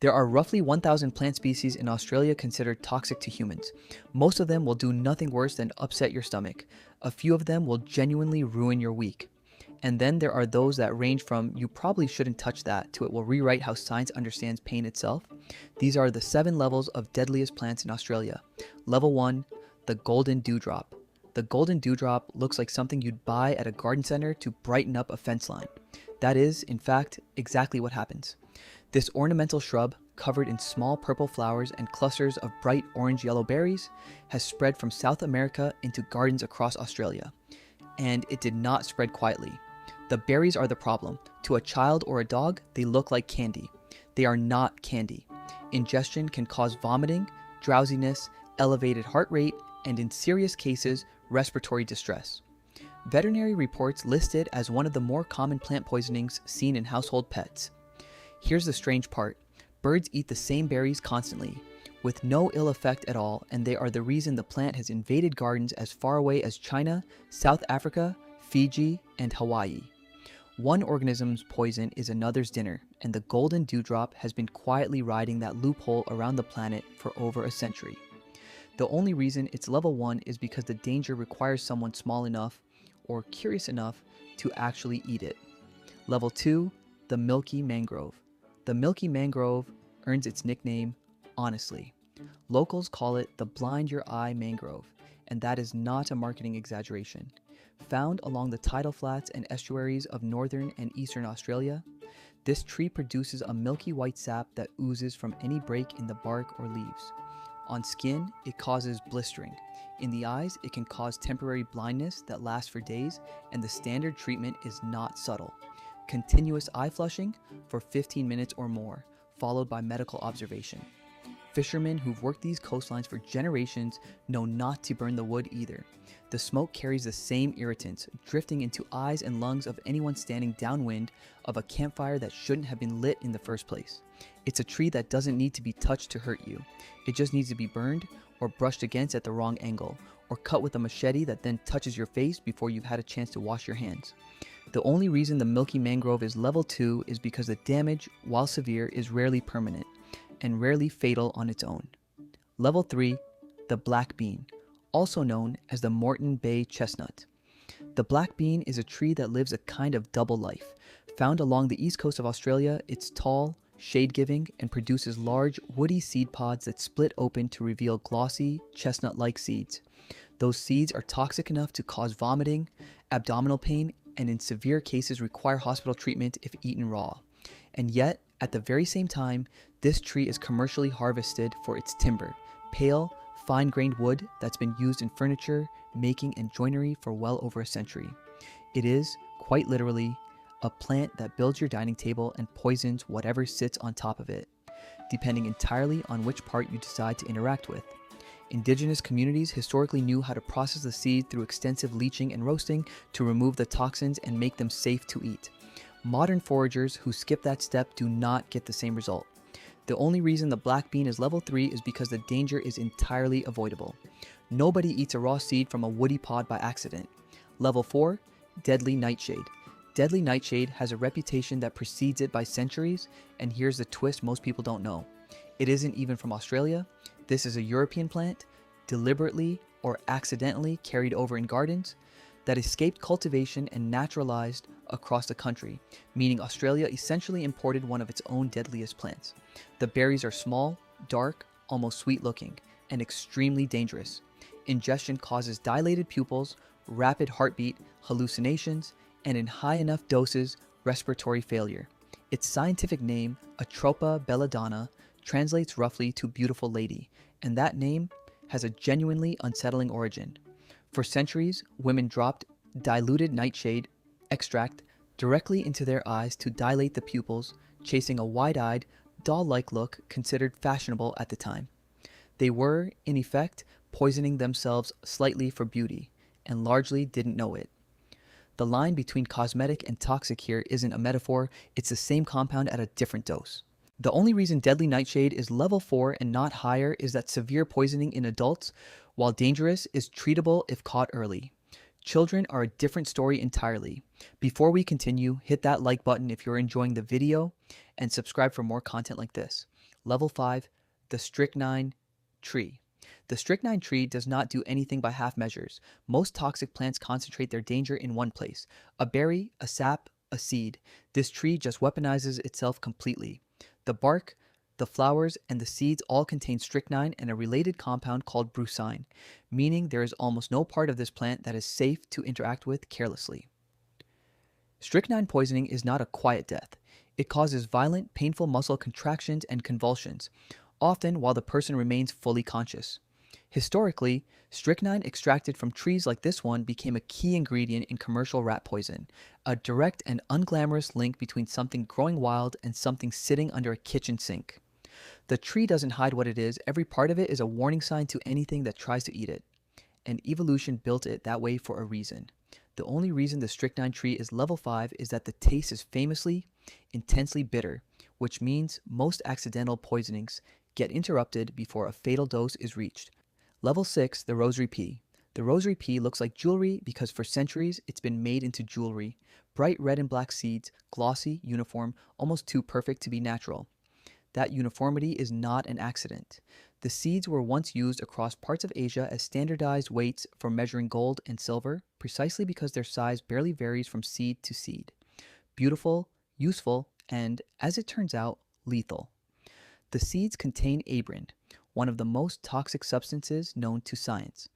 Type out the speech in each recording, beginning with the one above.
There are roughly 1,000 plant species in Australia considered toxic to humans. Most of them will do nothing worse than upset your stomach. A few of them will genuinely ruin your week. And then there are those that range from "you probably shouldn't touch that" to "it will rewrite how science understands pain itself." These are the 7 levels of deadliest plants in Australia. Level 1, the golden dewdrop. The golden dewdrop looks like something you'd buy at a garden center to brighten up a fence line. That is, in fact, exactly what happens. This ornamental shrub, covered in small purple flowers and clusters of bright orange-yellow berries, has spread from South America into gardens across Australia. And it did not spread quietly. The berries are the problem. To a child or a dog, they look like candy. They are not candy. Ingestion can cause vomiting, drowsiness, elevated heart rate, and in serious cases, respiratory distress. Veterinary reports list it as one of the more common plant poisonings seen in household pets. Here's the strange part. Birds eat the same berries constantly, with no ill effect at all, and they are the reason the plant has invaded gardens as far away as China, South Africa, Fiji, and Hawaii. One organism's poison is another's dinner, and the golden dewdrop has been quietly riding that loophole around the planet for over a century. The only reason it's level 1 is because the danger requires someone small enough or curious enough to actually eat it. Level 2, the milky mangrove. The milky mangrove earns its nickname, honestly. Locals call it the blind your eye mangrove, and that is not a marketing exaggeration. Found along the tidal flats and estuaries of northern and eastern Australia, this tree produces a milky white sap that oozes from any break in the bark or leaves. On skin, it causes blistering. In the eyes, it can cause temporary blindness that lasts for days, and the standard treatment is not subtle. Continuous eye flushing for 15 minutes or more, followed by medical observation. Fishermen who've worked these coastlines for generations know not to burn the wood either. The smoke carries the same irritants, drifting into eyes and lungs of anyone standing downwind of a campfire that shouldn't have been lit in the first place. It's a tree that doesn't need to be touched to hurt you. It just needs to be burned, or brushed against at the wrong angle, or cut with a machete that then touches your face before you've had a chance to wash your hands. The only reason the milky mangrove is level 2 is because the damage, while severe, is rarely permanent, and rarely fatal on its own. Level 3, the black bean, also known as the Moreton Bay chestnut. The black bean is a tree that lives a kind of double life. Found along the east coast of Australia, it's tall, shade-giving, and produces large, woody seed pods that split open to reveal glossy, chestnut-like seeds. Those seeds are toxic enough to cause vomiting, abdominal pain, and in severe cases require hospital treatment if eaten raw. And yet, at the very same time, this tree is commercially harvested for its timber, pale, fine-grained wood that's been used in furniture, making, and joinery for well over a century. It is, quite literally, a plant that builds your dining table and poisons whatever sits on top of it, depending entirely on which part you decide to interact with. Indigenous communities historically knew how to process the seed through extensive leaching and roasting to remove the toxins and make them safe to eat. Modern foragers who skip that step do not get the same result. The only reason the black bean is level 3 is because the danger is entirely avoidable. Nobody eats a raw seed from a woody pod by accident. Level 4, deadly nightshade. Deadly nightshade has a reputation that precedes it by centuries, and here's the twist most people don't know. It isn't even from Australia. This is a European plant, deliberately or accidentally carried over in gardens, that escaped cultivation and naturalized across the country, meaning Australia essentially imported one of its own deadliest plants. The berries are small, dark, almost sweet-looking, and extremely dangerous. Ingestion causes dilated pupils, rapid heartbeat, hallucinations, and in high enough doses, respiratory failure. Its scientific name, Atropa belladonna, translates roughly to beautiful lady, and that name has a genuinely unsettling origin. For centuries, women dropped diluted nightshade extract directly into their eyes to dilate the pupils, chasing a wide-eyed, doll-like look considered fashionable at the time. They were, in effect, poisoning themselves slightly for beauty, and largely didn't know it. The line between cosmetic and toxic here isn't a metaphor, it's the same compound at a different dose. The only reason deadly nightshade is level 4 and not higher is that severe poisoning in adults, while dangerous, is treatable if caught early. Children are a different story entirely. Before we continue, hit that like button if you're enjoying the video and subscribe for more content like this. Level 5, the strychnine tree. The strychnine tree does not do anything by half measures. Most toxic plants concentrate their danger in one place: a berry, a sap, a seed. This tree just weaponizes itself completely. The bark, the flowers, and the seeds all contain strychnine and a related compound called brucine, meaning there is almost no part of this plant that is safe to interact with carelessly. Strychnine poisoning is not a quiet death. It causes violent, painful muscle contractions and convulsions, often while the person remains fully conscious. Historically, strychnine extracted from trees like this one became a key ingredient in commercial rat poison, a direct and unglamorous link between something growing wild and something sitting under a kitchen sink. The tree doesn't hide what it is, every part of it is a warning sign to anything that tries to eat it. And evolution built it that way for a reason. The only reason the strychnine tree is level 5 is that the taste is famously, intensely bitter, which means most accidental poisonings get interrupted before a fatal dose is reached. Level 6, the rosary pea. The rosary pea looks like jewelry because for centuries it's been made into jewelry. Bright red and black seeds, glossy, uniform, almost too perfect to be natural. That uniformity is not an accident. The seeds were once used across parts of Asia as standardized weights for measuring gold and silver, precisely because their size barely varies from seed to seed. Beautiful, useful, and, as it turns out, lethal. The seeds contain abrin, one of the most toxic substances known to science.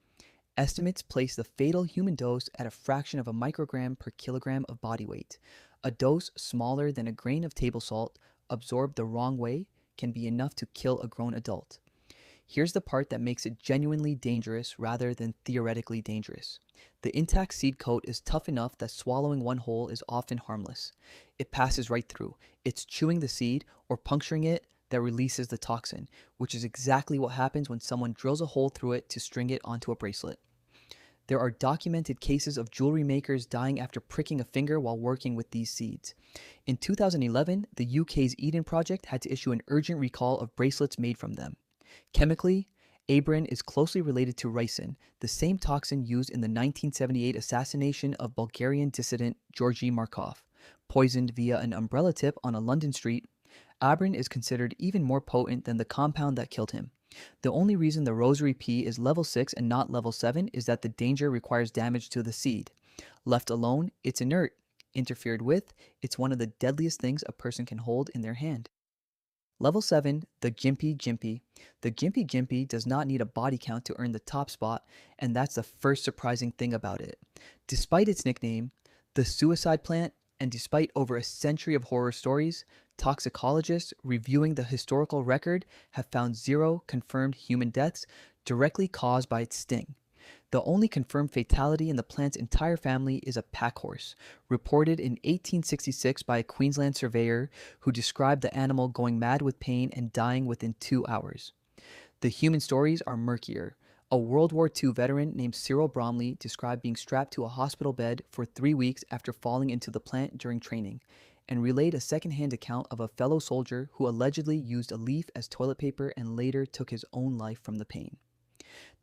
Estimates place the fatal human dose at a fraction of a microgram per kilogram of body weight. A dose smaller than a grain of table salt, absorbed the wrong way, can be enough to kill a grown adult. Here's the part that makes it genuinely dangerous rather than theoretically dangerous. The intact seed coat is tough enough that swallowing one whole is often harmless. It passes right through. It's chewing the seed or puncturing it that releases the toxin, which is exactly what happens when someone drills a hole through it to string it onto a bracelet. There are documented cases of jewelry makers dying after pricking a finger while working with these seeds. In 2011, the UK's Eden Project had to issue an urgent recall of bracelets made from them. Chemically, abrin is closely related to ricin, the same toxin used in the 1978 assassination of Bulgarian dissident Georgy Markov. Poisoned via an umbrella tip on a London street, abrin is considered even more potent than the compound that killed him. The only reason the rosary pea is level 6 and not level 7 is that the danger requires damage to the seed. Left alone, it's inert. Interfered with, it's one of the deadliest things a person can hold in their hand. Level 7, the Gympie Gympie. The Gympie Gympie does not need a body count to earn the top spot, and that's the first surprising thing about it. Despite its nickname, the suicide plant, and despite over a century of horror stories, toxicologists reviewing the historical record have found 0 confirmed human deaths directly caused by its sting. The only confirmed fatality in the plant's entire family is a pack horse, reported in 1866 by a Queensland surveyor who described the animal going mad with pain and dying within 2 hours. The human stories are murkier. A World War II veteran named Cyril Bromley described being strapped to a hospital bed for 3 weeks after falling into the plant during training, and relayed a second-hand account of a fellow soldier who allegedly used a leaf as toilet paper and later took his own life from the pain.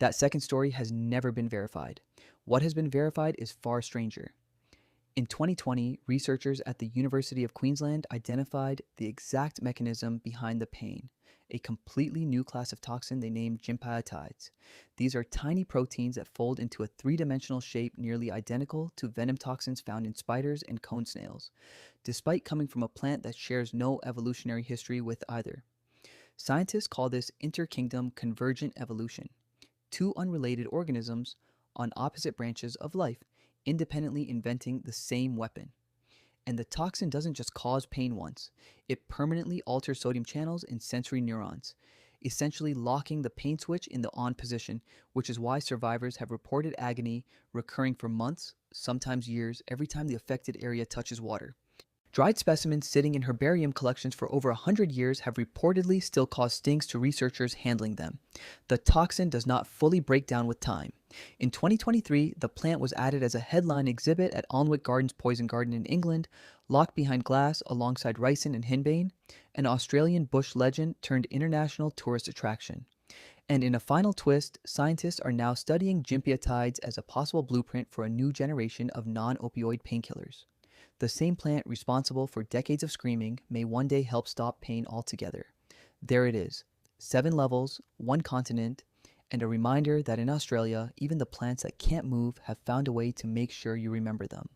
That second story has never been verified. What has been verified is far stranger. In 2020, researchers at the University of Queensland identified the exact mechanism behind the pain, a completely new class of toxin they named gympiotides. These are tiny proteins that fold into a 3-dimensional shape nearly identical to venom toxins found in spiders and cone snails, despite coming from a plant that shares no evolutionary history with either. Scientists call this interkingdom convergent evolution. 2 unrelated organisms on opposite branches of life, independently inventing the same weapon. And the toxin doesn't just cause pain once, it permanently alters sodium channels in sensory neurons, essentially locking the pain switch in the on position, which is why survivors have reported agony recurring for months, sometimes years, every time the affected area touches water. Dried specimens sitting in herbarium collections for over 100 years have reportedly still caused stings to researchers handling them. The toxin does not fully break down with time. In 2023, the plant was added as a headline exhibit at Alnwick Gardens Poison Garden in England, locked behind glass alongside ricin and henbane, an Australian bush legend turned international tourist attraction. And in a final twist, scientists are now studying gympiotides as a possible blueprint for a new generation of non-opioid painkillers. The same plant responsible for decades of screaming may one day help stop pain altogether. There it is. 7 levels, 1 continent, and a reminder that in Australia, even the plants that can't move have found a way to make sure you remember them.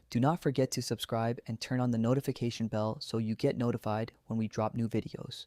Do not forget to subscribe and turn on the notification bell so you get notified when we drop new videos.